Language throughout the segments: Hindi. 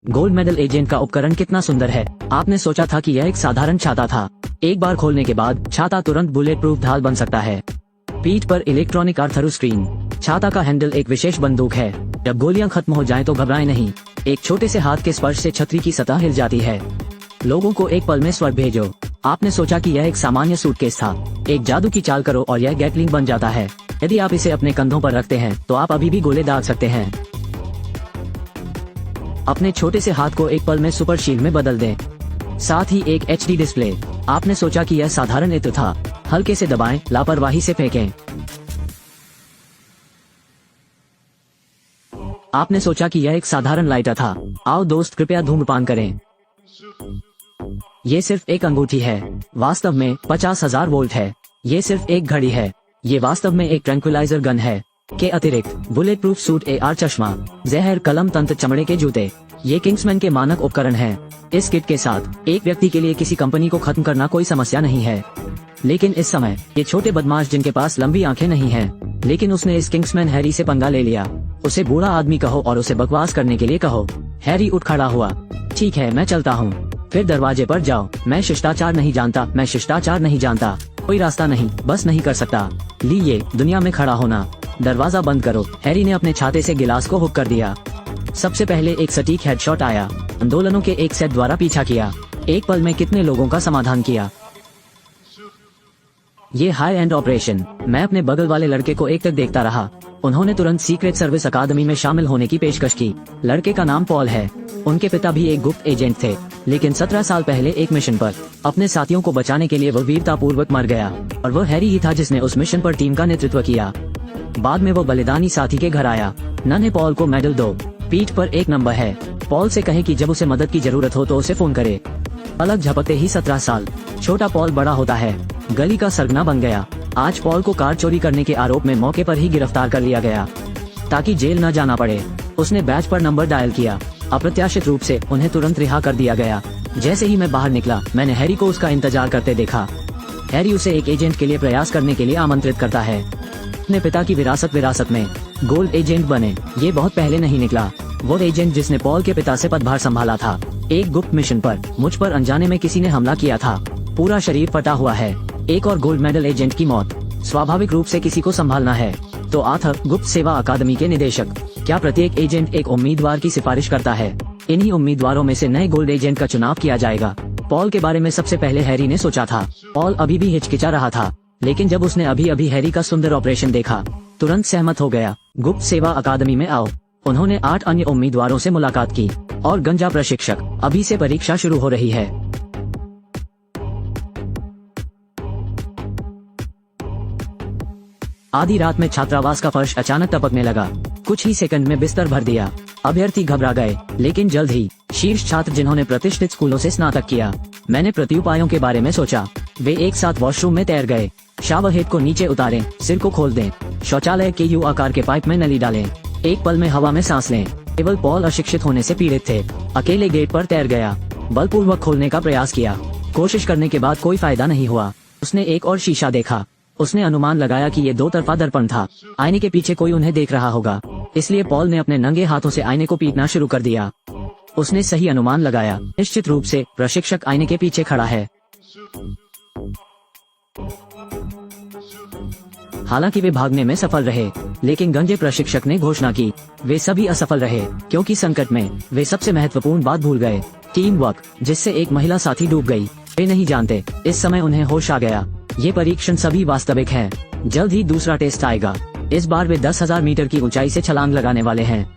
गोल्ड मेडल एजेंट का उपकरण कितना सुंदर है। आपने सोचा था कि यह एक साधारण छाता था। एक बार खोलने के बाद छाता तुरंत बुलेट प्रूफ ढाल बन सकता है। पीठ पर इलेक्ट्रॉनिक आर्थरू स्क्रीन। छाता का हैंडल एक विशेष बंदूक है। जब गोलियां खत्म हो जाएं तो घबराएं नहीं। एक छोटे से हाथ के स्पर्श से छतरी की सतह हिल जाती है। लोगों को एक पल में स्वर्ग भेजो। आपने सोचा कि यह एक सामान्य सूटकेस था। एक जादू की चाल करो और यह गैटलिंग बन जाता है। यदि आप इसे अपने कंधों पर रखते हैं तो आप अभी भी गोले दाग सकते हैं। अपने छोटे से हाथ को एक पल में सुपर शील्ड में बदल दें। साथ ही एक HD डिस्प्ले। आपने सोचा कि यह साधारण इत्र था। हल्के से दबाएं, लापरवाही से फेंकें। आपने सोचा कि यह एक साधारण लाइटर था। आओ दोस्त, कृपया धूम्रपान करें। ये सिर्फ एक अंगूठी है, वास्तव में 50,000 वोल्ट है। ये सिर्फ एक घड़ी है, ये वास्तव में एक ट्रैंक्विलाइजर गन है। के अतिरिक्त बुलेट प्रूफ सूट, AR चश्मा, जहर, कलम, तंत्र, चमड़े के जूते, ये किंग्समैन के मानक उपकरण हैं। इस किट के साथ एक व्यक्ति के लिए किसी कंपनी को खत्म करना कोई समस्या नहीं है। लेकिन इस समय ये छोटे बदमाश जिनके पास लंबी आंखें नहीं हैं, लेकिन उसने इस किंग्समैन हैरी से पंगा ले लिया। उसे बूढ़ा आदमी कहो और उसे बकवास करने के लिए कहो। हैरी उठ खड़ा हुआ। ठीक है, मैं चलता हूँ। फिर दरवाजे पर जाओ। मैं शिष्टाचार नहीं जानता, मैं शिष्टाचार नहीं जानता। कोई रास्ता नहीं, बस नहीं कर सकता। लीजिए, दुनिया में खड़ा होना। दरवाजा बंद करो। हैरी ने अपने छाते से गिलास को हुक कर दिया। सबसे पहले एक सटीक हेडशॉट आया। आंदोलनों के एक सेट द्वारा पीछा किया। एक पल में कितने लोगों का समाधान किया। ये हाई एंड ऑपरेशन। मैं अपने बगल वाले लड़के को एक तक देखता रहा। उन्होंने तुरंत सीक्रेट सर्विस अकादमी में शामिल होने की पेशकश की। लड़के का नाम पॉल है। उनके पिता भी एक गुप्त एजेंट थे, लेकिन 17 साल पहले एक मिशन पर अपने साथियों को बचाने के लिए वह वीरतापूर्वक मर गया। और वह हैरी ही था जिसने उस मिशन पर टीम का नेतृत्व किया। बाद में वो बलिदानी साथी के घर आया। नन्हे पॉल को मेडल दो। पीठ पर एक नंबर है। पॉल से कहे कि जब उसे मदद की जरूरत हो तो उसे फोन करे। अलग झपकते ही 17 साल। छोटा पॉल बड़ा होता है। गली का सरगना बन गया। आज पॉल को कार चोरी करने के आरोप में मौके पर ही गिरफ्तार कर लिया गया ताकि जेल न जाना पड़े। उसने बैच पर नंबर डायल किया। अप्रत्याशित रूप से उन्हें तुरंत रिहा कर दिया गया। जैसे ही मैं बाहर निकला, मैंने हैरी को उसका इंतजार करते देखा। हैरी उसे एक एजेंट के लिए प्रयास करने के लिए आमंत्रित करता है। अपने पिता की विरासत में गोल्ड एजेंट बने। ये बहुत पहले नहीं निकला। वो एजेंट जिसने पॉल के पिता से पदभार संभाला था। एक गुप्त मिशन पर मुझ पर अनजाने में किसी ने हमला किया था। पूरा शरीर फटा हुआ है। एक और गोल्ड मेडल एजेंट की मौत। स्वाभाविक रूप से किसी को संभालना है। तो आर्थर, गुप्त सेवा अकादमी के निदेशक। क्या प्रत्येक एजेंट एक उम्मीदवार की सिफारिश करता है? इन्हीं उम्मीदवारों में से नए गोल्ड एजेंट का चुनाव किया जाएगा। पॉल के बारे में सबसे पहले हैरी ने सोचा था। पॉल अभी भी हिचकिचा रहा था, लेकिन जब उसने अभी हैरी का सुंदर ऑपरेशन देखा, तुरंत सहमत हो गया। गुप्त सेवा अकादमी में आओ। उन्होंने 8 अन्य उम्मीदवारों से मुलाकात की। और गंजा प्रशिक्षक, अभी से परीक्षा शुरू हो रही है। आधी रात में छात्रावास का फर्श अचानक टपकने लगा। कुछ ही सेकंड में बिस्तर भर दिया। अभ्यर्थी घबरा गए, लेकिन जल्द ही शीर्ष छात्र जिन्होंने प्रतिष्ठित स्कूलों से स्नातक किया। मैंने प्रत्युपायों के बारे में सोचा। वे एक साथ वॉशरूम में तैर गए। शावर हेड को नीचे उतारें, सिर को खोल दें, शौचालय के U आकार के पाइप में नली डालें, एक पल में हवा में सांस लें। केवल पॉल अशिक्षित होने से पीड़ित थे। अकेले गेट पर तैर गया। बलपूर्वक खोलने का प्रयास किया। कोशिश करने के बाद कोई फायदा नहीं हुआ। उसने एक और शीशा देखा। उसने अनुमान लगाया कि ये 2 तरफा दर्पण था। आईने के पीछे कोई उन्हें देख रहा होगा। इसलिए पॉल ने अपने नंगे हाथों से आईने को पीटना शुरू कर दिया। उसने सही अनुमान लगाया। निश्चित रूप से प्रशिक्षक आईने के पीछे खड़ा है। हालांकि वे भागने में सफल रहे, लेकिन गंजे प्रशिक्षक ने घोषणा की वे सभी असफल रहे, क्योंकि संकट में वे सबसे महत्वपूर्ण बात भूल गए। टीम वर्क, जिससे एक महिला साथी डूब गई। वे नहीं जानते, इस समय उन्हें होश आ गया। ये परीक्षण सभी वास्तविक हैं। जल्द ही दूसरा टेस्ट आएगा। इस बार वे 10,000 मीटर की ऊंचाई से छलांग लगाने वाले हैं।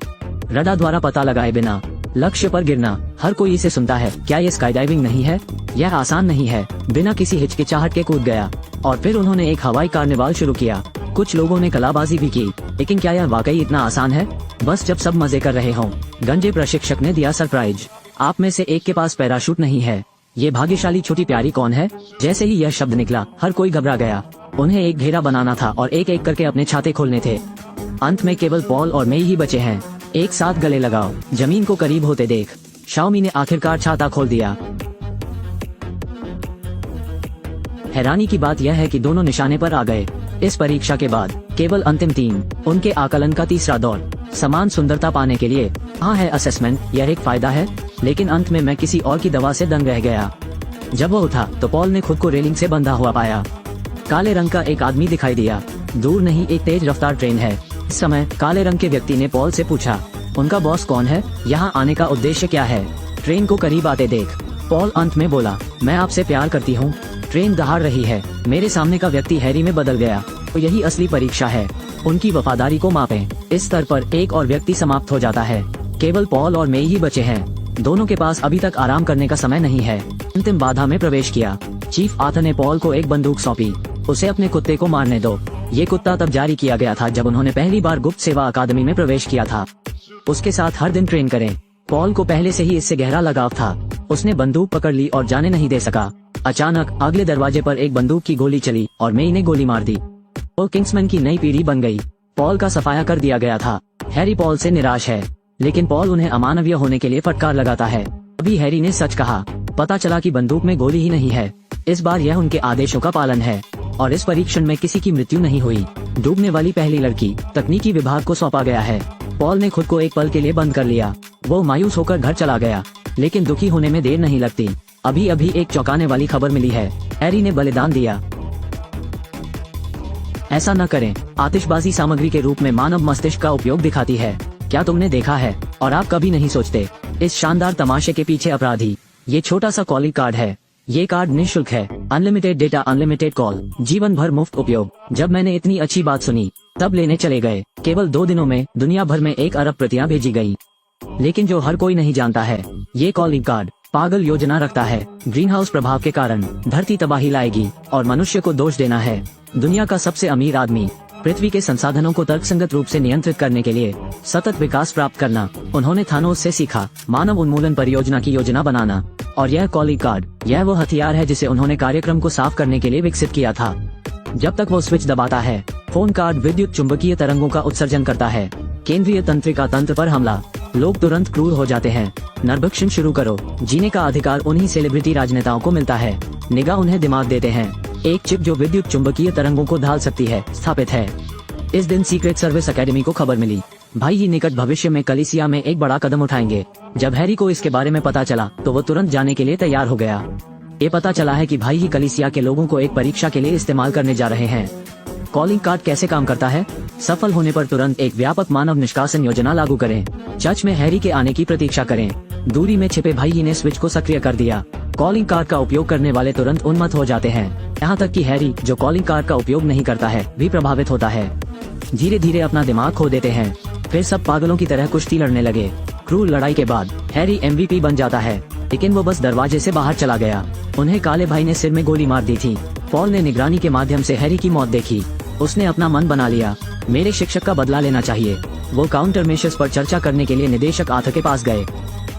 रडार द्वारा पता लगाए बिना लक्ष्य पर गिरना। हर कोई इसे सुनता है। क्या ये स्काई डाइविंग नहीं है? यह आसान नहीं है। बिना किसी हिचकिचाहट के कूद गया। और फिर उन्होंने एक हवाई कार्निवाल शुरू किया। कुछ लोगों ने कलाबाजी भी की, लेकिन क्या यह वाकई इतना आसान है? बस जब सब मजे कर रहे हों। गंजे प्रशिक्षक ने दिया सरप्राइज। आप में से एक के पास पैराशूट नहीं है। ये भाग्यशाली छोटी प्यारी कौन है? जैसे ही यह शब्द निकला, हर कोई घबरा गया। उन्हें एक घेरा बनाना था और एक एक करके अपने छाते खोलने थे। अंत में केवल पॉल और मेई ही बचे हैं। एक साथ गले लगाओ। जमीन को करीब होते देख, शाओमी ने आखिरकार छाता खोल दिया। हैरानी की बात यह है कि दोनों निशाने पर आ गए। इस परीक्षा के बाद केवल अंतिम 3, उनके आकलन का तीसरा दौर। समान सुंदरता पाने के लिए। हाँ है असेसमेंट, यह एक फायदा है, लेकिन अंत में मैं किसी और की दवा से दंग रह गया। जब वो उठा तो पॉल ने खुद को रेलिंग से बंधा हुआ पाया। काले रंग का एक आदमी दिखाई दिया। दूर नहीं एक तेज रफ्तार ट्रेन है। इस समय काले रंग के व्यक्ति ने पॉल से पूछा, उनका बॉस कौन है? यहाँ आने का उद्देश्य क्या है? ट्रेन को करीब आते देख पॉल अंत में बोला, मैं आपसे प्यार करती हूँ। ट्रेन दहाड़ रही है। मेरे सामने का व्यक्ति हैरी में बदल गया। तो यही असली परीक्षा है, उनकी वफादारी को मापें। इस स्तर पर एक और व्यक्ति समाप्त हो जाता है। केवल पॉल और मे ही बचे हैं। दोनों के पास अभी तक आराम करने का समय नहीं है। अंतिम बाधा में प्रवेश किया। चीफ आर्थर ने पॉल को एक बंदूक सौंपी। उसे अपने कुत्ते को मारने दो। ये कुत्ता तब जारी किया गया था जब उन्होंने पहली बार गुप्त सेवा अकादमी में प्रवेश किया था। उसके साथ हर दिन ट्रेन करें। पॉल को पहले से ही इससे गहरा लगाव था। उसने बंदूक पकड़ ली और जाने नहीं दे सका। अचानक अगले दरवाजे पर एक बंदूक की गोली चली और मे ने गोली मार दी। वो किंग्समैन की नई पीढ़ी बन गई। पॉल का सफाया कर दिया गया था। हैरी पॉल से निराश है, लेकिन पॉल उन्हें अमानवीय होने के लिए फटकार लगाता है। अभी हैरी ने सच कहा। पता चला कि बंदूक में गोली ही नहीं है। इस बार यह उनके आदेशों का पालन है और इस परीक्षण में किसी की मृत्यु नहीं हुई। डूबने वाली पहली लड़की तकनीकी विभाग को सौंपा गया है। पॉल ने खुद को एक पल के लिए बंद कर लिया। वो मायूस होकर घर चला गया, लेकिन दुखी होने में देर नहीं लगती। अभी अभी एक चौंकाने वाली खबर मिली है। हैरी ने बलिदान दिया। ऐसा न करें। आतिशबाजी सामग्री के रूप में मानव मस्तिष्क का उपयोग दिखाती है। क्या तुमने देखा है? और आप कभी नहीं सोचते इस शानदार तमाशे के पीछे अपराधी। ये छोटा सा कॉलिंग कार्ड है। ये कार्ड निःशुल्क है। अनलिमिटेड डेटा, अनलिमिटेड कॉल, जीवन भर मुफ्त उपयोग। जब मैंने इतनी अच्छी बात सुनी तब लेने चले गए। केवल 2 दिनों में दुनिया भर में 1 अरब प्रतियां भेजी गई। लेकिन जो हर कोई नहीं जानता है, ये कॉलिंग कार्ड पागल योजना रखता है। ग्रीन हाउस प्रभाव के कारण धरती तबाही लाएगी और मनुष्य को दोष देना है। दुनिया का सबसे अमीर आदमी पृथ्वी के संसाधनों को तर्कसंगत रूप से नियंत्रित करने के लिए सतत विकास प्राप्त करना। उन्होंने थानोस से सीखा मानव उन्मूलन परियोजना की योजना बनाना। और यह कॉलिंग कार्ड, यह वो हथियार है जिसे उन्होंने कार्यक्रम को साफ करने के लिए विकसित किया था। जब तक वो स्विच दबाता है, फोन कार्ड विद्युत चुंबकीय तरंगों का उत्सर्जन करता है। केंद्रीय तंत्रिका तंत्र पर हमला। लोग तुरंत क्रूर हो जाते हैं। नरभक्षण शुरू करो। जीने का अधिकार उन्हीं सेलिब्रिटी राजनेताओं को मिलता है। निगाह उन्हें दिमाग देते हैं। एक चिप जो विद्युत चुंबकीय तरंगों को ढाल सकती है स्थापित है। इस दिन सीक्रेट सर्विस एकेडमी को खबर मिली। भाई ये निकट भविष्य में कलीसिया में एक बड़ा कदम उठाएंगे। जब हैरी को इसके बारे में पता चला तो वो तुरंत जाने के लिए तैयार हो गया। ये पता चला है कि भाई ही कलीसिया के लोगों को एक परीक्षा के लिए इस्तेमाल करने जा रहे हैं। कॉलिंग कार्ड कैसे काम करता है? सफल होने पर तुरंत एक व्यापक मानव निष्कासन योजना लागू करें। चर्च में हैरी के आने की प्रतीक्षा करें। दूरी में छिपे भाई ने स्विच को सक्रिय कर दिया। कॉलिंग कार्ड का उपयोग करने वाले तुरंत उन्मत्त हो जाते हैं। यहाँ तक कि हैरी, जो कॉलिंग कार्ड का उपयोग नहीं करता है, भी प्रभावित होता है। धीरे धीरे अपना दिमाग खो देते हैं। फिर सब पागलों की तरह कुश्ती लड़ने लगे। क्रूर लड़ाई के बाद हैरी MVP बन जाता है, लेकिन वो बस दरवाजे से बाहर चला गया। उन्हें काले भाई ने सिर में गोली मार दी थी। पॉल ने निगरानी के माध्यम से हैरी की मौत देखी। उसने अपना मन बना लिया, मेरे शिक्षक का बदला लेना चाहिए। वो काउंटर मेशर्स पर चर्चा करने के लिए निदेशक आर्थर के पास गए,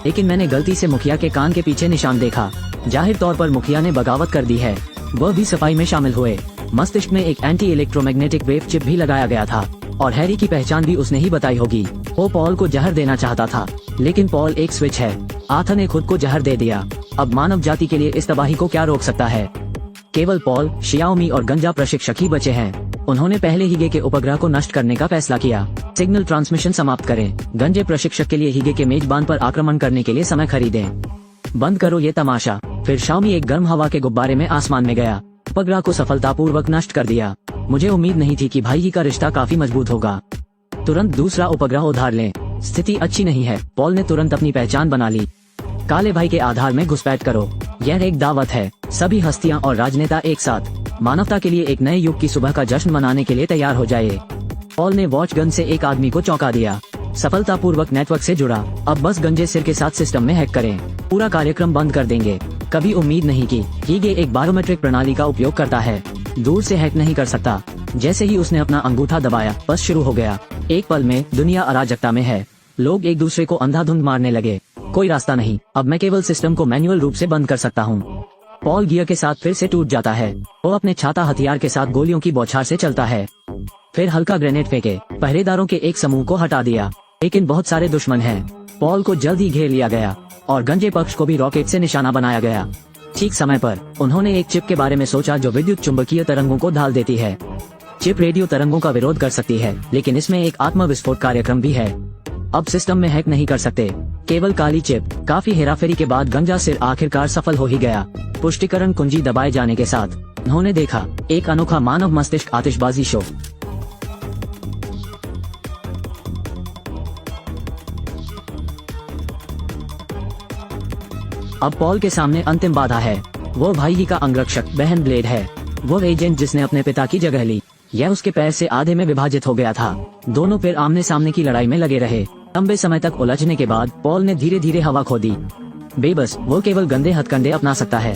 लेकिन मैंने गलती से मुखिया के कान के पीछे निशान देखा। जाहिर तौर पर मुखिया ने बगावत कर दी है। वह भी सफाई में शामिल हुए। मस्तिष्क में एक एंटी इलेक्ट्रोमैग्नेटिक वेव चिप भी लगाया गया था और हैरी की पहचान भी उसने ही बताई होगी। वो पॉल को जहर देना चाहता था, लेकिन पॉल एक स्विच है। आर्थर ने खुद को जहर दे दिया। अब मानव जाति के लिए इस तबाही को क्या रोक सकता है? केवल पॉल, शियाओमी और गंजा प्रशिक्षक ही बचे हैं। उन्होंने पहले हीगे के उपग्रह को नष्ट करने का फैसला किया। सिग्नल ट्रांसमिशन समाप्त करें। गंजे प्रशिक्षक के लिए हीगे के मेजबान पर आक्रमण करने के लिए समय खरीदें। बंद करो ये तमाशा। फिर शाओमी एक गर्म हवा के गुब्बारे में आसमान में गया। उपग्रह को सफलतापूर्वक नष्ट कर दिया। मुझे उम्मीद नहीं थी कि भाई का रिश्ता काफी मजबूत होगा। तुरंत दूसरा उपग्रह उधार लें। स्थिति अच्छी नहीं है। पॉल ने तुरंत अपनी पहचान बना ली। काले भाई के आधार में घुसपैठ करो। यह एक दावत है। सभी हस्तियां और राजनेता एक साथ मानवता के लिए एक नए युग की सुबह का जश्न मनाने के लिए तैयार हो जाए। पॉल ने वॉच गन से एक आदमी को चौंका दिया। सफलतापूर्वक नेटवर्क से जुड़ा। अब बस गंजे सिर के साथ सिस्टम में हैक करें। पूरा कार्यक्रम बंद कर देंगे। कभी उम्मीद नहीं की हीगे एक बायोमेट्रिक प्रणाली का उपयोग करता है। दूर से हैक नहीं कर सकता। जैसे ही उसने अपना अंगूठा दबाया, बस शुरू हो गया। एक पल में दुनिया अराजकता में है। लोग एक दूसरे को अंधाधुंध मारने लगे। कोई रास्ता नहीं। अब मैं केवल सिस्टम को मैन्युअल रूप से बंद कर सकता हूँ। पॉल गियर के साथ फिर से टूट जाता है। वो अपने छाता हथियार के साथ गोलियों की बौछार से चलता है। फिर हल्का ग्रेनेड फेंके। पहरेदारों के एक समूह को हटा दिया, लेकिन बहुत सारे दुश्मन हैं। पॉल को जल्द ही घेर लिया गया और गंजे पक्ष को भी रॉकेट से निशाना बनाया गया। ठीक समय पर उन्होंने एक चिप के बारे में सोचा जो विद्युत चुंबकीय तरंगों को ढाल देती है। चिप रेडियो तरंगों का विरोध कर सकती है, लेकिन इसमें एक आत्म विस्फोट कार्यक्रम भी है। अब सिस्टम में हैक नहीं कर सकते, केवल काली चिप। काफी हेराफेरी के बाद गंजा सिर आखिरकार सफल हो ही गया। पुष्टिकरण कुंजी दबाए जाने के साथ उन्होंने देखा एक अनोखा मानव मस्तिष्क आतिशबाजी शो। अब पॉल के सामने अंतिम बाधा है। वो भाई ही का अंगरक्षक बहन ब्लेड है, वो एजेंट जिसने अपने पिता की जगह ली। यह उसके पैर से आधे में विभाजित हो गया था। दोनों फिर आमने सामने की लड़ाई में लगे रहे। लंबे समय तक उलझने के बाद पॉल ने धीरे धीरे हवा खो दी। बेबस वो केवल गंदे हथकंडे अपना सकता है।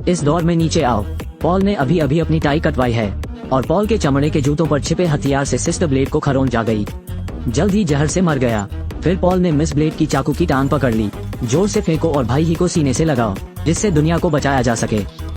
इस दौर में नीचे आओ। पॉल ने अभी अभी अपनी टाई कटवाई है और पॉल के चमड़े के जूतों पर छिपे हथियार से सिस्टर ब्लेड को खरोंच जा गई। जल्द ही जहर से मर गया। फिर पॉल ने मिस ब्लेड की चाकू की टांग पकड़ ली। जोर से फेंको और भाई ही को सीने से लगाओ, जिससे दुनिया को बचाया जा सके।